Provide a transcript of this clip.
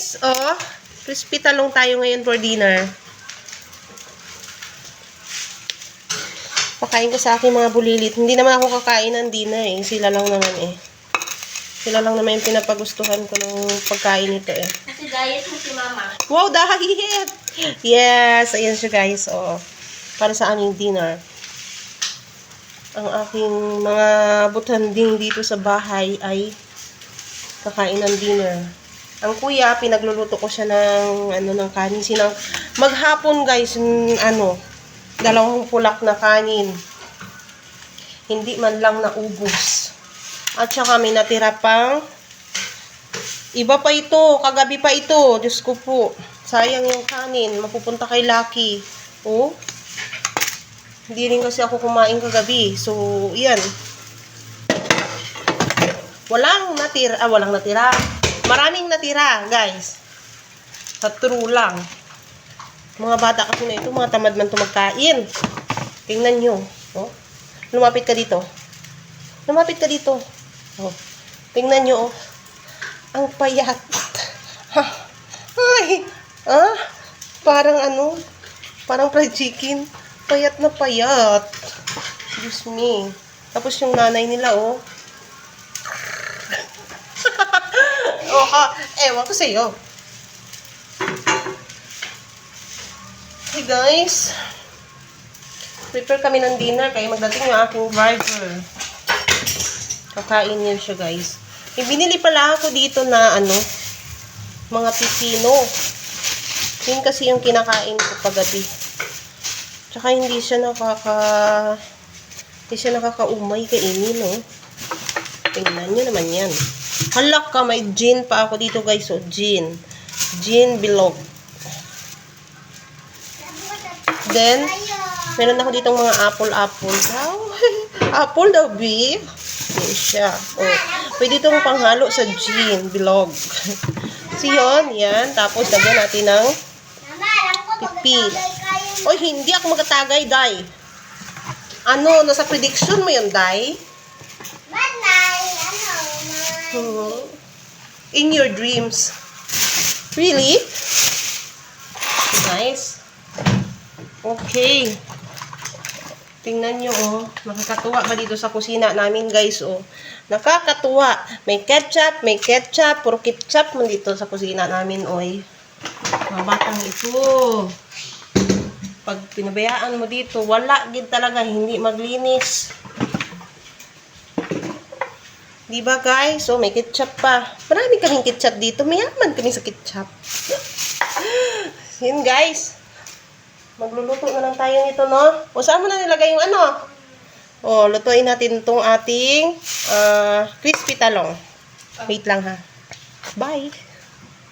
guys, oh, crispy talong tayo ngayon for dinner. Pakain ko sa aking mga bulilit. Hindi naman ako kakain ng dinner eh. Sila lang naman eh. Sila lang naman yung pinapagustuhan ko ng pagkain nito eh. Kasi diet mo si mama. Wow, diet! Yes, ayan siya guys, oh. Para sa aming dinner. Ang aking mga butanding dito sa bahay ay kakain ng dinner. Ang kuya, pinagluluto ko siya ng kanin. Maghapon guys, 2 pulak na kanin. Hindi man lang naubos. At saka may natira pang iba pa ito, kagabi pa ito. Diyos ko po. Sayang yung kanin. Mapupunta kay Lucky. Oh. Hindi rin kasi ako kumain kagabi. So, yan. Walang natira. Maraming natira, guys. Sa true lang. Mga bata kasi na ito, mga tamad man ito magkain. Tingnan nyo. Oh. Lumapit ka dito. Oh. Tingnan nyo. Oh. Ang payat. Ay. Parang fried chicken. Payat na payat. Excuse me. Tapos yung nanay nila, oh. Ewan ko sa'yo. Hey guys. Prepare kami ng dinner kaya magdating yung aking driver. Kakain niya siya guys. May binili pala ako dito na mga pipino. Yun kasi yung kinakain ko paggabi. Tsaka hindi siya nakakaumay kainin, no? Tingnan nyo naman yan. Halak ka, may gin pa ako dito guys. So, gin bilog. Then, meron ako ditong mga apple. Apple daw, beef. Yan siya. Oh. Pwede itong panghalo sa gin bilog. So, yan. Tapos, lagyan natin ng pipi. Oy, hindi ako magtatagay, Day. Nasa prediction mo yun, Day? In your dreams. Really? Nice. Okay. Tingnan nyo, oh. Nakakatuwa ba dito sa kusina namin, guys, oh. Nakakatuwa. May ketchup. Puro ketchup man dito sa kusina namin, oy. Mga batang ito. Pag pinabayaan mo dito, wala gid talaga, hindi maglinis. Diba guys? So, may ketchup pa. Marami kaming ketchup dito. Mayaman kami sa ketchup. Yun guys. Magluluto na lang tayo nito, no? O, saan mo na nilagay yung O, lutuin natin itong ating crispy talong. Wait lang ha. Bye!